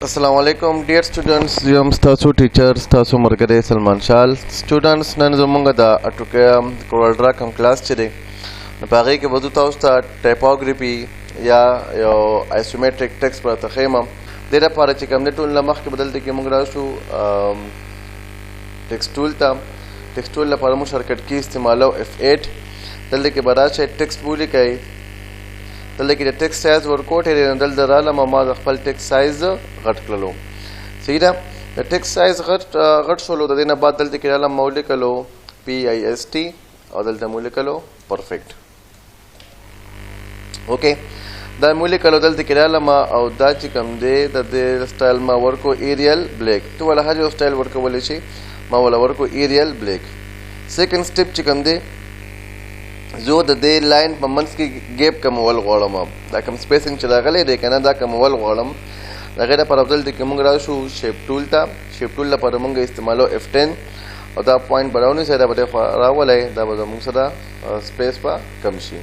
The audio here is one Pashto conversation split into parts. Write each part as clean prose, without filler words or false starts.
Assalamualaikum dear students, jam stasu teachers stasu margare Salman Shal students nan zumunga da atuke Corel kam class chide na pagi ke wadu taus ta typography ya yo isometric text par takhema dera para chikam ne tool lamakh ke badalte ke mungra shu text tool la para mu shortcut ki istemalo F8 dalte ke barache text buli kai دلته کې د ټیکسټ سایز ورکوټ لري دلته دراله ما د خپل ټیکسټ سایز غټ کړلو صحیح ده د ټیکسټ سایز غټ شولو د دینه بعد دلته کې رااله مولې کلو PIST او دلته مولې کلو پرفیکټ اوکې دا مولې کلو دلته کې رااله ما او دا چې کوم دی د سټایل ما ورکو ایریل بلیک تو ولا هر یو سټایل ورکول شي ما ولا ورکو ایریل بلیک سیکنډ سټپ چې کوم دی زه د دې لاین په منځ کې ګیپ کمول غواړم دا کوم سپیسینګ چې راغلی دی که نه دا کمول غواړم د هغې لپاره دلته کې موږ راشو شیپ ټول ته شیپ ټول لپاره موږ استعمالو F10 او دا پوینټ به راونیسئ دا به دې خوا راولی دا به زموږ سره سپیس به کم شي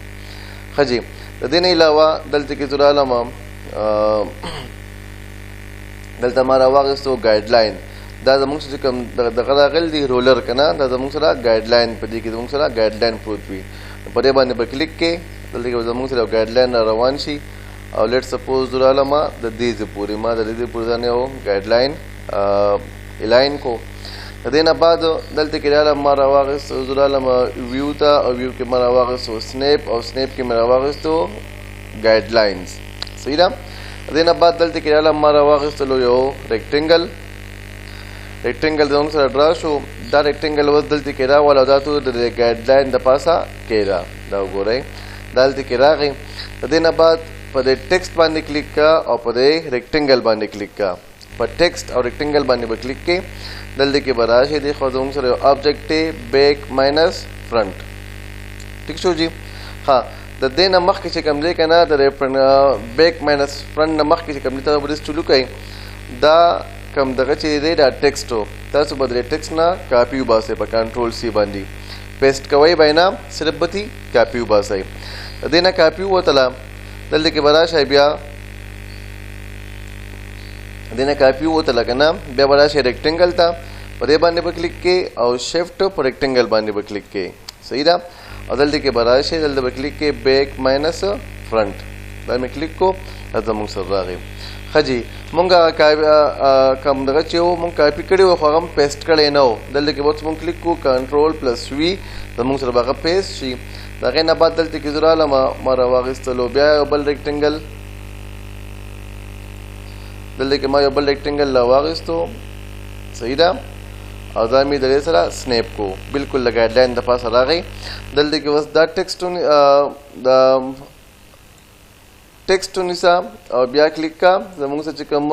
ښه جي د دې نه علاوه دلته کې زه رالم دلته ما راواخېستو ګایډ لاین دا زموږ چې کوم دغه راغلی دی رولر که نه دا زموږ سره ګایډ لاین په دې کې زموږ سره ګایډ لاین پروت وي په دې باندې به کلیک کې دلته کې زموږ سره یو ګایډ لاین روان شي او لیټ سپوز درالم د دې ځای پورې ما د دې پورې ځان یو ګایډ لاین الاین کو د دې نه بعد دلته کې رالم ما راواخېستو درالم ویو ته او ویو کې ما راواخېستو سنیپ او سنیپ کې مې راواخېستو ګایډ لاینز صحیح ده د دې نه بعد دلته کې رالم ما راواخېستلو یو ریکټینګل زموږ سره ډرا شو دا ریکټینګل اوس دلته کې راوله دا تو د ګایډ لاین د پاسه کېده دا وګورئ دا دلته کې راغی د دې نه بعد په دې ټیکسټ باندې کلیک کا او په دې ریکټینګل باندې کلیک کا په ټیکسټ او ریکټینګل باندې به کلیک کې دلته کې به راشي دی خو زموږ سره یو آبجیکټ دی بیک ماینس فرنټ ټیک شو جي ها د دې نه مخکې چې کوم دی که نه د بیک ماینس فرنټ نه مخکې چې کوم دی ته به چلو کوئ دا کم دغه چې دی دا ټیکسټ و تاسو به د ټیکسټ نه کاپي وباسئ په کنټرول C باندې پیسټ کوئ به نه صرف به تي کاپي وباسئ د دې نه کاپي ووتله دلته کې به راشئ بیا د دې نه کاپي ووتله که نه بیا به راشئ ریکټینګل ته په دې باندې به کلیک کې او شفټ په ریکټینګل باندې به کلیک کې صحیح ده او دلته کې به راشئ دلته به کلیک کې بیک ماینس فرنټ دا مې کلیک کو دا زموږ سره راغی ښه جي مونږ کوم دغه چې و مونږ کاپي کړی و خو هغه هم پیسټ کړی نه و دلته کې به اوس مونږ کلیک کړو کنټرول+V زموږ سره به هغه پیسټ شي د هغې نه بعد دلته کې زه رالم ما راواخېستلو بیا یو بل ریکټینګل دلته کې ما یو بل ریکټینګل راواخېستو صحیح ده او دا مې د دې سره سنیپ کو بلکل د ګایډ لاین د پاسه راغی دلته کې اوس دا ټیکسټ ټیکسټ ونیسه او بیا کلیک کا زموږ سره چې کوم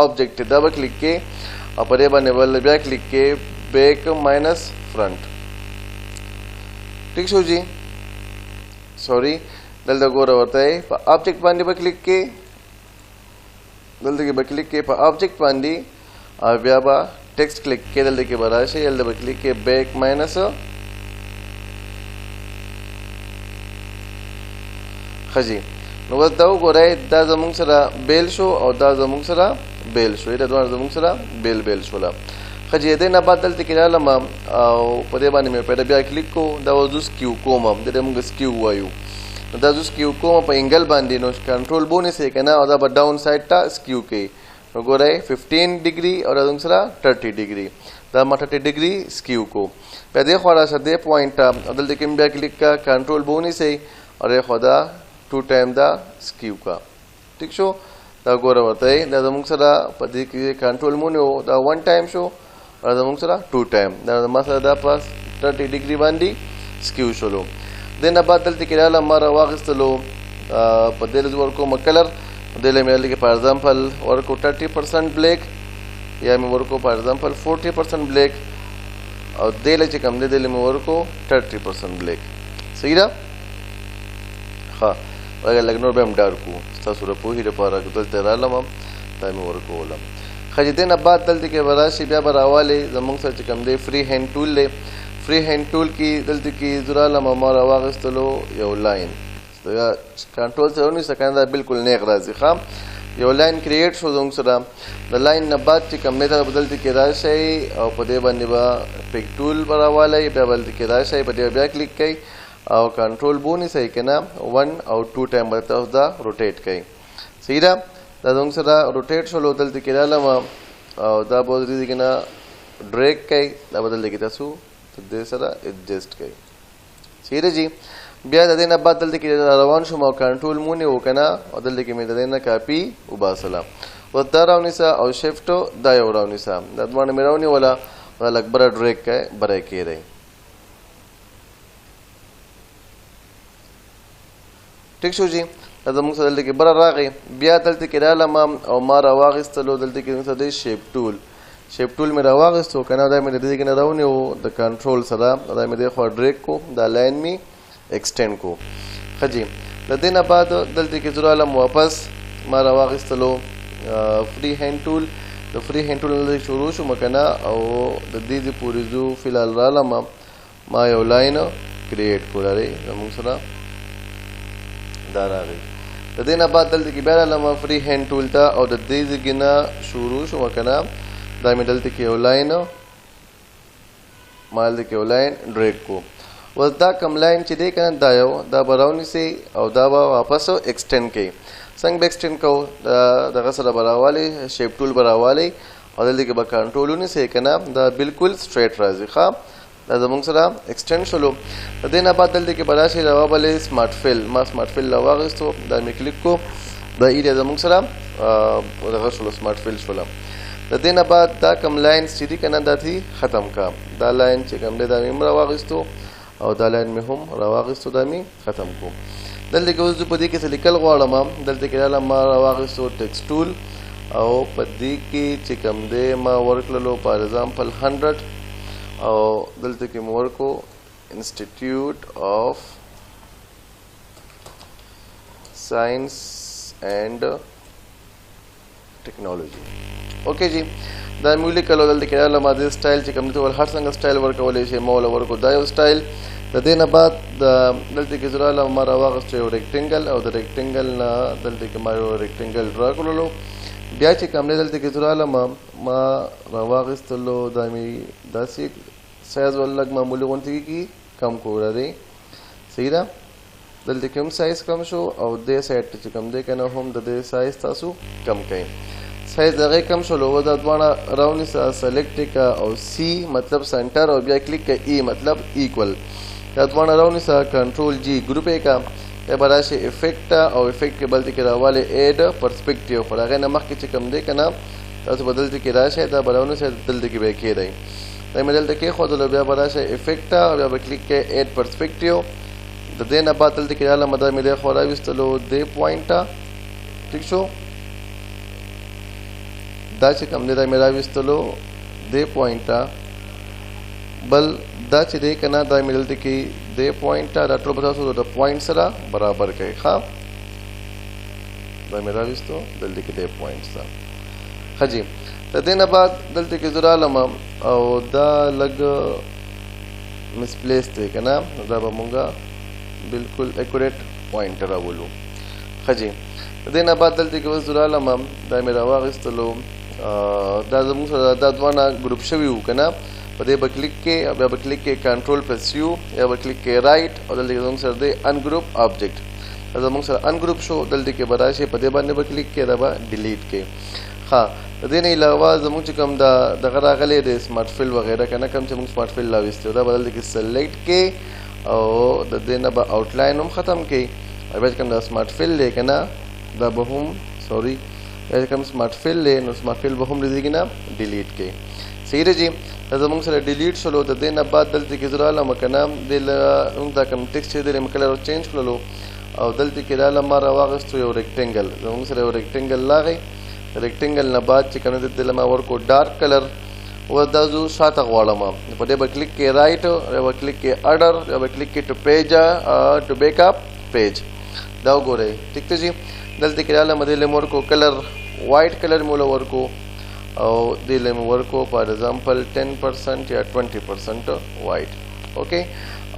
آبجیکټ دا به کلیک کې او په دې باندې بل بیا کلیک کې بیک ماینس فرنټ ٹھیک شو جی سوري دلته ګوره ورته په آبجیکټ باندې به کلیک کې دلته کې به کلیک کې په آبجیکټ باندې او بیا به ټیکسټ کلیک کې دلته کې به راشي دلته به کلیک کې بیک ماینس ښه جي نو بس دا وګورئ دا زموږ سره بیل شو او دا زموږ سره بیل شو دا دواړه زموږ سره بیل شوله ښه جي دې نه بعد دلته کې رالم او په دې باندې مې پیدا بیا کلیک کو دا اوس زه سکیو کوم د دې موږ سکیو وایو نو دا زه سکیو کوم په انګل باندې نو کنټرول بونیسئ که نه او دا به ډاون سایډ ته سکیو کوي نو ګورئ 15 ډګري او دا زموږ سره 30 ډګري دا ما 30 ډګري سکیو کو بیا دې خوا راشه دې پوینټ ته او دلته کې بیا کلیک کا کنټرول بونیسئ او دې خوا دا 2 ټایم دا سکیو کا ٹھیک شو دا ګوره ورته دا زموږ سره په دې کې کنټرول مونیو دا 1 ټایم شو او زموږ سره 2 ټایم دا ما سره دا پاس 30 ډګري باندې سکیو شولو دې نه بعد دلته کې رالم ما راواخېستلو په دې لږ ورکوم کلر دې له مې لږ په اگزامپل ورکو 30% بلیک یا مې ورکو په اگزامپل 40% بلیک او دې له چې کوم دې له مې ورکو 30% بلیک صحیح ده ښه اگر لږ نور به هم ډار کو ستاسو د پوهې لپاره دلته رالم دا مې ورکولم ښه جي دې نه بعد دلته کې به راشي بیا به راوالې زموږ سره چې کوم دی فری هینډ ټول دی فری هینډ ټول کې دلته کې زه رالم ما راواخېستلو یو لاین کنټرول سره ونیسه که نه دا بلکل نیغ راځي ښه یو لاین کریټ شو زموږ سره د لاین نه بعد چې کوم دی ته بدل کې راشئ او په دې باندې به پک ټول به راوالی بیا بدل کې راشئ په دې بیا کلیک کوئ او کنټرول بونیسئ که نه 1 او 2 ټایم به تاسو دا روټیټ کوئ صحیح ده دا زموږ سره روټیټ شولو دلته کې رالم او دا به دې کې نه ډریګ کوئ دا به دلته کې تاسو دې سره ایڈجسټ کوئ صحیح ده جی بیا د دې نه بعد دلته کې روان شوم او کنټرول مو نیو که نه او دلته کې مې د دې نه کاپي وباسله اوس دا راونیسه او شفټ دا یو راونیسه دا دواړه مې راونیوله دا لږ بره ډریګ کوئ بره یې کېدئ ٹھیک شو جی دا زموږ سره دلته کې بره راغی بیا دلته کې رالم او ما راواغېستلو دلته کې زموږ سره دی شیپ ټول مې راواغېستو که نه دا مې د دې کې نه راونیو د کنټرول سره دا مې دې خوا ډریګ کو دا لاین مې ایکسټینډ کو ښه جی د دې نه بعد دلته کې زه رالم واپس ما راواغېستلو فری هینډ ټول د فری هینډ ټول نه شروع شوم که نه او د دې پورې زو فلحال رالم ما یو لاین کریټ کو لرئ زموږ سره دا راغی د دې نه بعد دلته کې بیا رالم فری هینډ ټول ته او د دې ځای نه شروع شوم که نه دا مې دلته کې یو لاین ما دلته کې یو لاین ډریګ کو اوس دا کم لاین چې دی که نه دا یو دا به راونیسئ او دا به واپس ایکسټینډ کوئ څنګه به ایکسټینډ کوو دغه سره به راوالی شیپ ټول به راوالی او دلته کې به کنټرول ونیسئ که نه دا بالکل سټریټ راځي ښه دا زموږ سره ایکسټینډ شولو د دې نه بعد دلته کې به راشئ راوبلئ سمارټ فیل ما سمارټ فیل راواغېستو دا مې کلیک کو دا ایریا زموږ سره دغه شولو سمارټ فیل شوله د دې نه بعد دا کم لاینس چې دي که نه دا دي ختم کا دا لاین چې کوم دی دا مې هم راواغېستو او دا لاین مې هم راواغېستو دا مې ختم کو دلته کې اوس زه په دې کې څه لیکل غواړم دلته کې رالم ما راواغېستو ټیکسټ ټول او په دې کې چې کوم دی ما ورکړلو فار ایگزامپل 100 او دلته کې مې ورکو انسټیټیوټ آف ساینس اینڈ ټیکنالوجي اوکې جی دا مې ولیکلو دلته کې رالم دې سټایل چې کوم دی ول هر څنګه سټایل ورکولی شي ما وله ورکو دا یو سټایل د دې نه بعد دلته کې زه رالم ما راواغېستو یو ریکټینګل او د ریکټینګل نه دلته کې ما یو ریکټینګل ډرا کړلو بیا چې کوم دی دلته کې زه رالم ما راواغېستلو دا مې داسې سایز ول لږ معمولي غوندې کې کم کو لرئ صحیح ده دلته کې هم سایز کم شو او دې سایډ ته چې کوم دی که نه هم د دې سایز تاسو کم کوئ سایز دغه کم شولو و دا دواړه راونیسه سلیکټ که او سی مطلب سنټر او بیا کلیک که ای مطلب ایکول دا دواړه راونیسه کنټرول جی ګروپ یې که بیا به راشئ افیکټ او افیکټ کې بلته کې راوالی ایډ پرسپیکټیو خو د هغې نه مخکې چې کوم دی که نه تاسو به دلته کې راشئ دا به راونیسئ دلته کې به یې کېدئ دا مې دلته کېښودلو بیا به راشئ افیکټ او بیا به کلیک کوئ ایډ پرسپیکټیو د دې نه بعد دلته کې رالم دا مې دی خوا راویستلو دې پوینټ ټیک شو دا چې کوم دی دا مې راویستلو دې پوینټ بل دا چې دی که نه دا مې دلته کې دې پوینټ دا ټول به تاسو د پوینټ سره برابر کوئ ښه دا مې راویستو دلته کې دې پوینټ سره ښه جی د دې نه بعد دلته کې زه رالم او دا لږ مسپلیس دی که نه دا به مونږ بالکل اکوریټ پوینټ راولو ښه جی د دې نه بعد دلته کې اوس زه رالم دا مې راواغېستلو دا زموږ سره دا دواړه ګروپ شوي وو که نه په دې به کلیک کې بیا به کلیک کې کنټرول پلس یو یا به کلیک کې رایټ او دلته کې زموږ سره دی ان ګروپ آبجیکټ دا زموږ سره ان ګروپ شو دلته کې به راشئ په دې باندې به کلیک کې دا به ډیلیټ کې ښه د دې نه علاوه زموږ چې کوم دغه راغلی دی سمارټ فیل وغیره که نه کوم چې موږ سمارټ فیل راویستی دا به دلته کې سلیکټ کې او د دې نه به آوټلاین هم ختم کړئ او بیا چې کوم دا سمارټ فیل دی که نه دا به هم سوري بیا چې کوم سمارټ فیل دی نو سمارټ فیل به هم د دې کې نه ډیلیټ کړئ صحیح ده جی دا زموږ سره ډیلیټ شولو د دې نه بعد دلته کې زه رالم که نه دې موږ دا کوم ټیکسټ چې دی مې کلر چینج کړلو او دلته کې رالم ما راواغېستو یو ریکټینګل زموږ سره یو ریکټینګل راغی ریکټینګل نه بعد چې کوم دی دلته ما ورکو ډارک کلر اوس دا زه شاته غواړم په دې به کلیک کې رایټ یا به کلیک کې اډر یا به کلیک کې ټو پیج ټو بیک اپ پیج دا وګورئ ټیک ته جی دلته کې رالم دې له مې ورکو کلر وایټ کلر مې وله ورکو او دې له مې ورکو فار ایگزامپل 10% یا 20% وایټ اوکې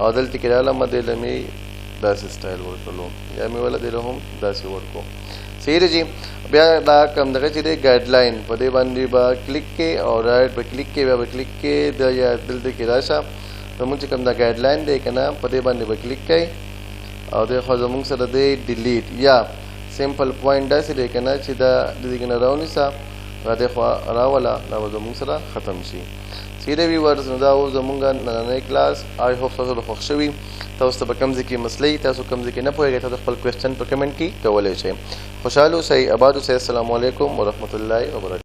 او دلته کې رالم دې له مې داسې سټایل ورکړلو یا مې وله دې له هم داسې ورکو صحیح دی جی بیا دا کم دغه چې دی ګایډلاین په دې باندې به کلیک کې او رائټ به کلیک کې بیا به کلیک کې د یا دلته کې راشه زمونږ چې کوم دا ګایډلاین دی که نه په دې باندې به کلیک کوئ او د خو زمونږ سره دی ډیلیټ یا سمپل پوینټ داسې دی که نه چې دا د دې نه راونیسه را دې خوا راوله دا به زمونږ سره ختم شي سیده ویورز نو دا و زمونږ نننی کلاس آی هوپ تاسو ته خوښ شوي تاسو ته به کوم ځای کې مسلې تاسو کوم ځای کې نه پوهېږئ تاسو خپل کوېسچن په کمنټ کې کولی شئ خوشحال اوسئ آباد اوسئ السلام علیکم ورحمت الله وبرکاته